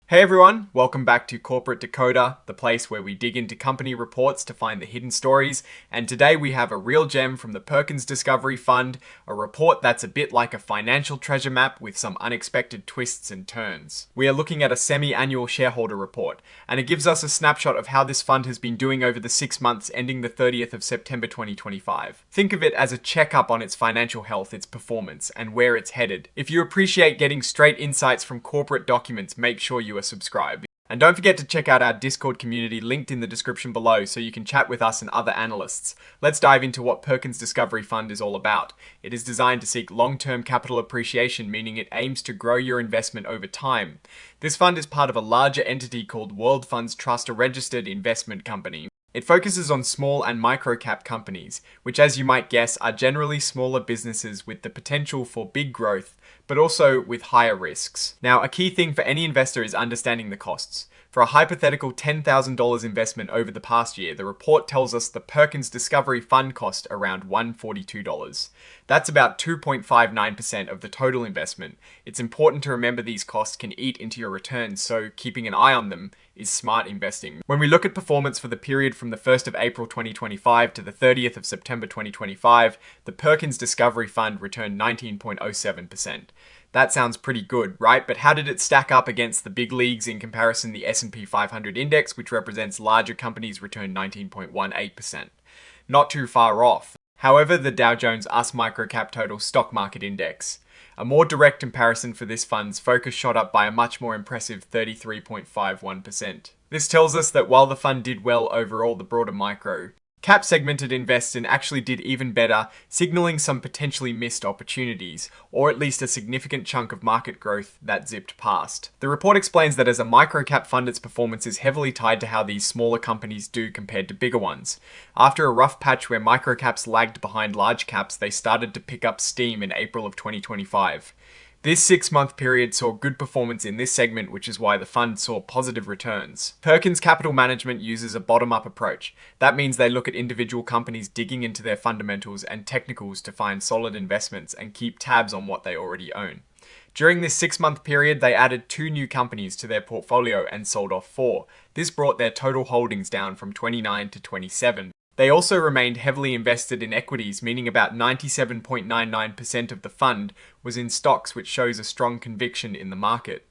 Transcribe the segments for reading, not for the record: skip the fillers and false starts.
Hey everyone, welcome back to Corporate Decoder, the place where we dig into company reports to find the hidden stories. And today we have a real gem from the Perkins Discovery Fund, a report that's a bit like a financial treasure map with some unexpected twists and turns. We are looking at a semi-annual shareholder report, and it gives us a snapshot of how this fund has been doing over the 6 months ending the 30th of September 2025. Think of it as a checkup on its financial health, its performance, and where it's headed. If you appreciate getting straight insights from corporate documents, make sure you are subscribed. And don't forget to check out our Discord community linked in the description below so you can chat with us and other analysts. Let's dive into what Perkins Discovery Fund is all about. It is designed to seek long-term capital appreciation, meaning it aims to grow your investment over time. This fund is part of a larger entity called World Funds Trust, a registered investment company. It focuses on small and micro-cap companies, which, as you might guess, are generally smaller businesses with the potential for big growth, but also with higher risks. Now, a key thing for any investor is understanding the costs. For a hypothetical $10,000 investment over the past year, the report tells us the Perkins Discovery Fund cost around $142. That's about 2.59% of the total investment. It's important to remember these costs can eat into your returns, so keeping an eye on them is smart investing. When we look at performance for the period from the 1st of April 2025 to the 30th of September 2025, the Perkins Discovery Fund returned 19.07%. That sounds pretty good, right? But how did it stack up against the big leagues in comparison? The S&P 500 index, which represents larger companies, returned 19.18%. Not too far off. However, the Dow Jones US Microcap Total Stock Market Index. A more direct comparison for this fund's focus shot up by a much more impressive 33.51%. This tells us that while the fund did well overall, the broader micro cap segment it invests in actually did even better, signaling some potentially missed opportunities, or at least a significant chunk of market growth that zipped past. The report explains that as a microcap fund, its performance is heavily tied to how these smaller companies do compared to bigger ones. After a rough patch where microcaps lagged behind large caps, they started to pick up steam in April of 2025. This 6-month period saw good performance in this segment, which is why the fund saw positive returns. Perkins Capital Management uses a bottom-up approach. That means they look at individual companies digging into their fundamentals and technicals to find solid investments and keep tabs on what they already own. During this 6-month period, they added 2 new companies to their portfolio and sold off 4. This brought their total holdings down from 29 to 27. They also remained heavily invested in equities, meaning about 97.99% of the fund was in stocks, which shows a strong conviction in the market.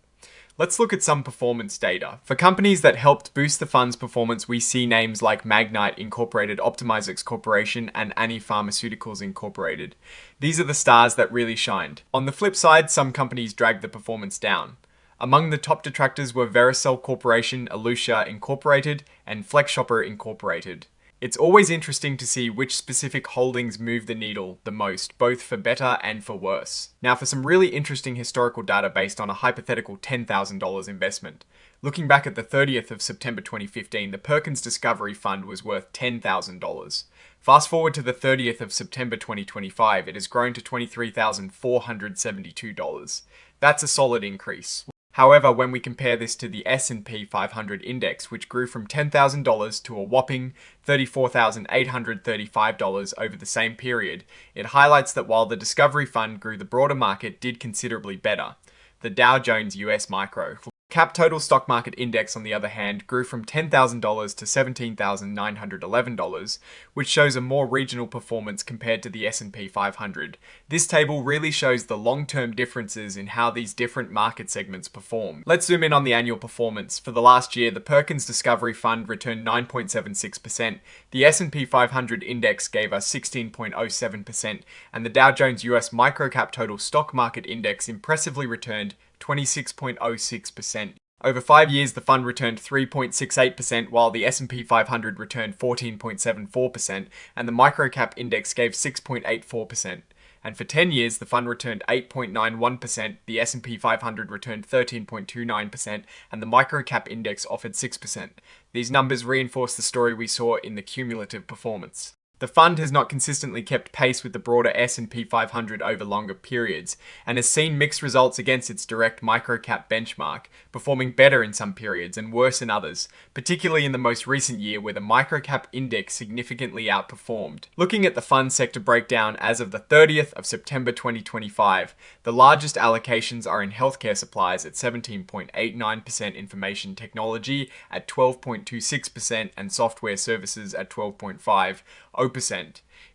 Let's look at some performance data. For companies that helped boost the fund's performance, we see names like Magnite Incorporated, Optimizix Corporation, and Annie Pharmaceuticals Incorporated. These are the stars that really shined. On the flip side, some companies dragged the performance down. Among the top detractors were Vericel Corporation, Elutia Incorporated, and FlexShopper Incorporated. It's always interesting to see which specific holdings move the needle the most, both for better and for worse. Now for some really interesting historical data based on a hypothetical $10,000 investment. Looking back at the 30th of September 2015, the Perkins Discovery Fund was worth $10,000. Fast forward to the 30th of September 2025, it has grown to $23,472. That's a solid increase. However, when we compare this to the S&P 500 index, which grew from $10,000 to a whopping $34,835 over the same period, it highlights that while the Discovery Fund grew, the broader market did considerably better. The Dow Jones US Micro Cap Total Stock Market Index, on the other hand, grew from $10,000 to $17,911, which shows a more regional performance compared to the S&P 500. This table really shows the long-term differences in how these different market segments perform. Let's zoom in on the annual performance. For the last year, the Perkins Discovery Fund returned 9.76%, the S&P 500 Index gave us 16.07%, and the Dow Jones US Microcap Total Stock Market Index impressively returned 26.06%. Over 5 years, the fund returned 3.68%, while the S&P 500 returned 14.74%, and the Microcap Index gave 6.84%. And for 10 years, the fund returned 8.91%, the S&P 500 returned 13.29%, and the Microcap Index offered 6%. These numbers reinforce the story we saw in the cumulative performance. The fund has not consistently kept pace with the broader S&P 500 over longer periods, and has seen mixed results against its direct microcap benchmark, performing better in some periods and worse in others, particularly in the most recent year where the microcap index significantly outperformed. Looking at the fund sector breakdown as of the 30th of September 2025, the largest allocations are in healthcare supplies at 17.89%, information technology at 12.26%, and software services at 12.50%.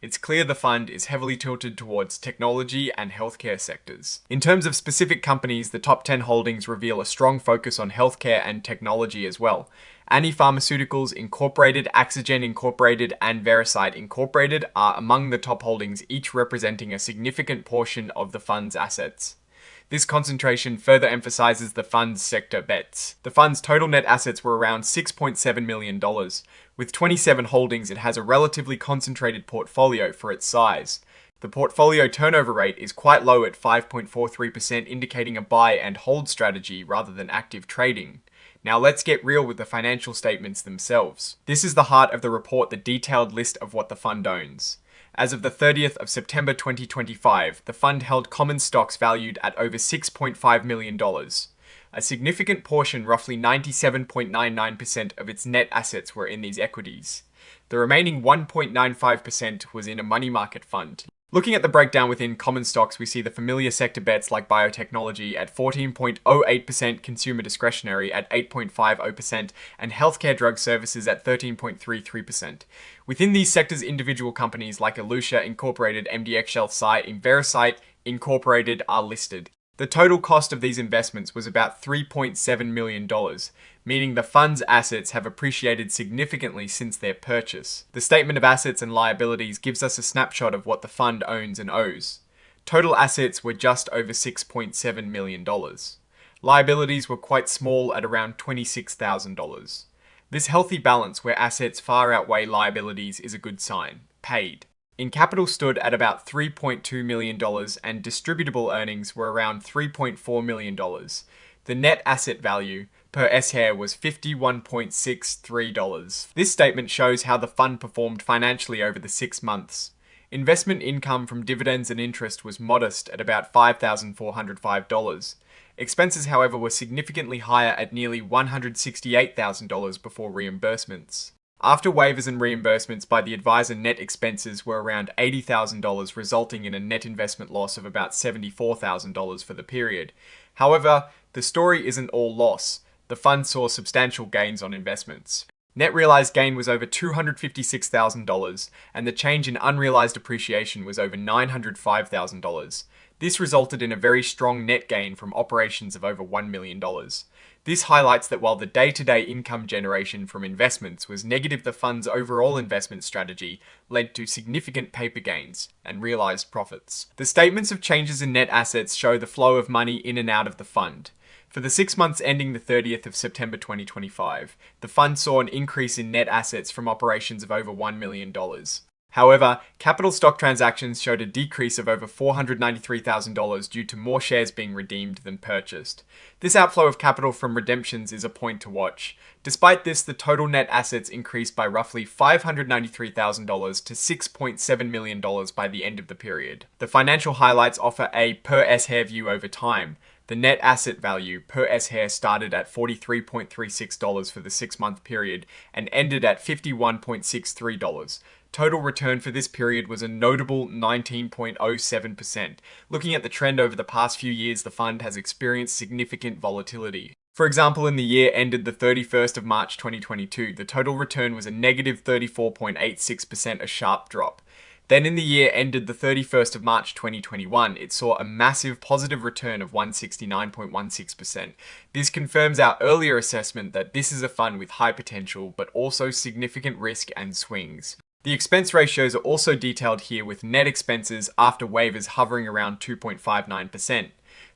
It's clear the fund is heavily tilted towards technology and healthcare sectors. In terms of specific companies, the top 10 holdings reveal a strong focus on healthcare and technology as well. Annie Pharmaceuticals Incorporated, Accession Incorporated, and Veracyte Incorporated are among the top holdings, each representing a significant portion of the fund's assets. This concentration further emphasizes the fund's sector bets. The fund's total net assets were around $6.7 million. With 27 holdings, it has a relatively concentrated portfolio for its size. The portfolio turnover rate is quite low at 5.43%, indicating a buy and hold strategy rather than active trading. Now let's get real with the financial statements themselves. This is the heart of the report, the detailed list of what the fund owns. As of the 30th of September 2025, the fund held common stocks valued at over $6.5 million. A significant portion, roughly 97.99% of its net assets, were in these equities. The remaining 1.95% was in a money market fund. Looking at the breakdown within common stocks, we see the familiar sector bets like biotechnology at 14.08%, consumer discretionary at 8.50%, and healthcare drug services at 13.33%. Within these sectors, individual companies like Elutia Incorporated, MDxHealth Sci, and Veracyte Incorporated are listed. The total cost of these investments was about $3.7 million, meaning the fund's assets have appreciated significantly since their purchase. The statement of assets and liabilities gives us a snapshot of what the fund owns and owes. Total assets were just over $6.7 million. Liabilities were quite small at around $26,000. This healthy balance where assets far outweigh liabilities is a good sign. Paid. In capital stood at about $3.2 million and distributable earnings were around $3.4 million. The net asset value per share was $51.63. This statement shows how the fund performed financially over the 6 months. Investment income from dividends and interest was modest at about $5,405. Expenses, however, were significantly higher at nearly $168,000 before reimbursements. After waivers and reimbursements by the advisor, net expenses were around $80,000, resulting in a net investment loss of about $74,000 for the period. However, the story isn't all loss. The fund saw substantial gains on investments. Net realized gain was over $256,000, and the change in unrealized appreciation was over $905,000. This resulted in a very strong net gain from operations of over $1 million. This highlights that while the day-to-day income generation from investments was negative, the fund's overall investment strategy led to significant paper gains and realized profits. The statements of changes in net assets show the flow of money in and out of the fund. For the 6 months ending the 30th of September 2025, the fund saw an increase in net assets from operations of over $1 million. However, capital stock transactions showed a decrease of over $493,000 due to more shares being redeemed than purchased. This outflow of capital from redemptions is a point to watch. Despite this, the total net assets increased by roughly $593,000 to $6.7 million by the end of the period. The financial highlights offer a per share view over time. The net asset value per share started at $43.36 for the 6-month period and ended at $51.63. Total return for this period was a notable 19.07%. Looking at the trend over the past few years, the fund has experienced significant volatility. For example, in the year ended the 31st of March 2022, the total return was a negative 34.86%, a sharp drop. Then in the year ended the 31st of March 2021, it saw a massive positive return of 169.16%. This confirms our earlier assessment that this is a fund with high potential, but also significant risk and swings. The expense ratios are also detailed here, with net expenses after waivers hovering around 2.59%.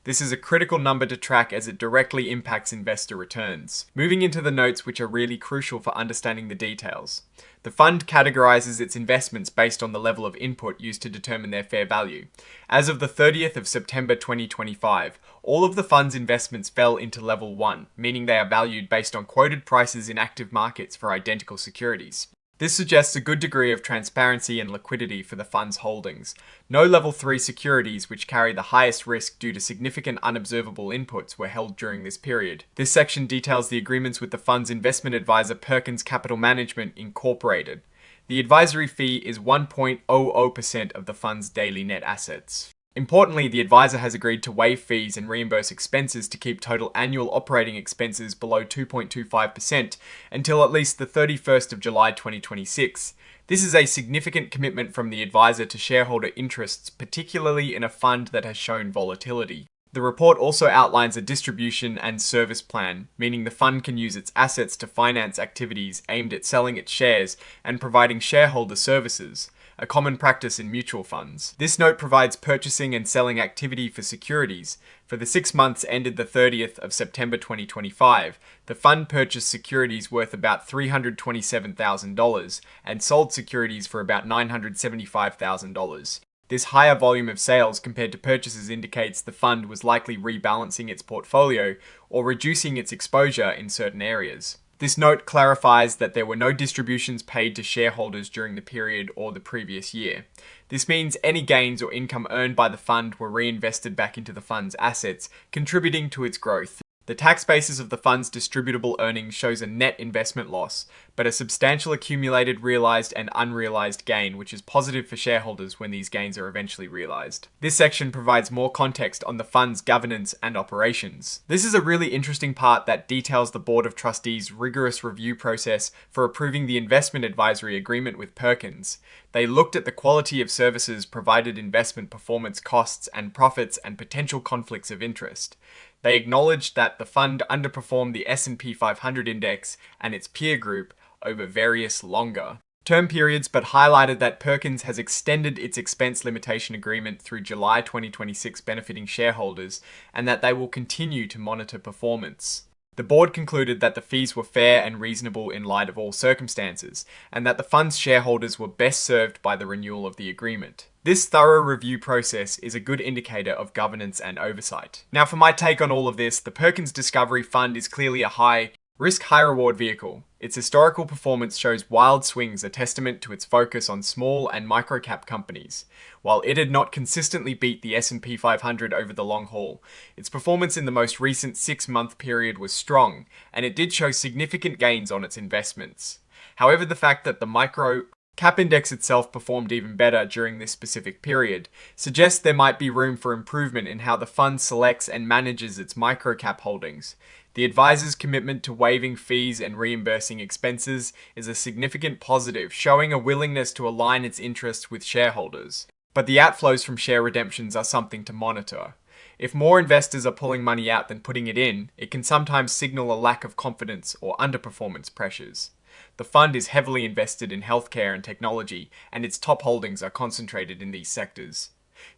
This is a critical number to track as it directly impacts investor returns. Moving into the notes, which are really crucial for understanding the details. The fund categorizes its investments based on the level of input used to determine their fair value. As of the 30th of September 2025, all of the fund's investments fell into level 1, meaning they are valued based on quoted prices in active markets for identical securities. This suggests a good degree of transparency and liquidity for the fund's holdings. No level 3 securities, which carry the highest risk due to significant unobservable inputs, were held during this period. This section details the agreements with the fund's investment advisor Perkins Capital Management Incorporated. The advisory fee is 1.00% of the fund's daily net assets. Importantly, the advisor has agreed to waive fees and reimburse expenses to keep total annual operating expenses below 2.25% until at least the 31st of July 2026. This is a significant commitment from the advisor to shareholder interests, particularly in a fund that has shown volatility. The report also outlines a distribution and service plan, meaning the fund can use its assets to finance activities aimed at selling its shares and providing shareholder services, a common practice in mutual funds. This note provides purchasing and selling activity for securities. For the 6 months ended the 30th of September 2025, the fund purchased securities worth about $327,000 and sold securities for about $975,000. This higher volume of sales compared to purchases indicates the fund was likely rebalancing its portfolio or reducing its exposure in certain areas. This note clarifies that there were no distributions paid to shareholders during the period or the previous year. This means any gains or income earned by the fund were reinvested back into the fund's assets, contributing to its growth. The tax basis of the fund's distributable earnings shows a net investment loss, but a substantial accumulated realized and unrealized gain, which is positive for shareholders when these gains are eventually realized. This section provides more context on the fund's governance and operations. This is a really interesting part that details the Board of Trustees' rigorous review process for approving the investment advisory agreement with Perkins. They looked at the quality of services provided, investment performance, costs and profits, and potential conflicts of interest. They acknowledged that the fund underperformed the S&P 500 index and its peer group over various longer term periods, but highlighted that Perkins has extended its expense limitation agreement through July 2026, benefiting shareholders, and that they will continue to monitor performance. The board concluded that the fees were fair and reasonable in light of all circumstances, and that the fund's shareholders were best served by the renewal of the agreement. This thorough review process is a good indicator of governance and oversight. Now, for my take on all of this, the Perkins Discovery Fund is clearly a high-risk, high-reward vehicle. Its historical performance shows wild swings, a testament to its focus on small and micro-cap companies. While it had not consistently beat the S&P 500 over the long haul, its performance in the most recent 6-month period was strong, and it did show significant gains on its investments. However, the fact that the micro-cap index itself performed even better during this specific period suggests there might be room for improvement in how the fund selects and manages its micro-cap holdings. The advisor's commitment to waiving fees and reimbursing expenses is a significant positive, showing a willingness to align its interests with shareholders. But the outflows from share redemptions are something to monitor. If more investors are pulling money out than putting it in, it can sometimes signal a lack of confidence or underperformance pressures. The fund is heavily invested in healthcare and technology, and its top holdings are concentrated in these sectors.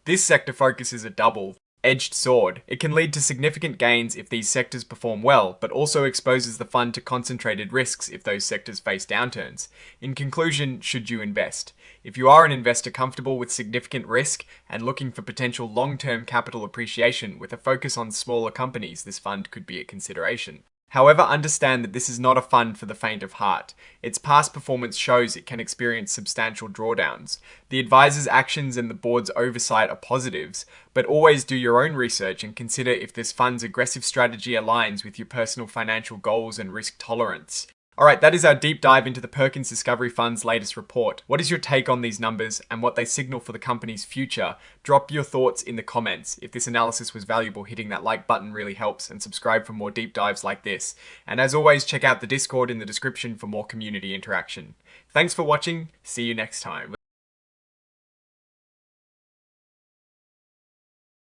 This sector focus is a double-edged sword. It can lead to significant gains if these sectors perform well, but also exposes the fund to concentrated risks if those sectors face downturns. In conclusion, should you invest? If you are an investor comfortable with significant risk and looking for potential long-term capital appreciation with a focus on smaller companies, this fund could be a consideration. However, understand that this is not a fund for the faint of heart. Its past performance shows it can experience substantial drawdowns. The advisor's actions and the board's oversight are positives, but always do your own research and consider if this fund's aggressive strategy aligns with your personal financial goals and risk tolerance. Alright, that is our deep dive into the Perkins Discovery Fund's latest report. What is your take on these numbers and what they signal for the company's future? Drop your thoughts in the comments. If this analysis was valuable, hitting that like button really helps, and subscribe for more deep dives like this. And as always, check out the Discord in the description for more community interaction. Thanks for watching. See you next time.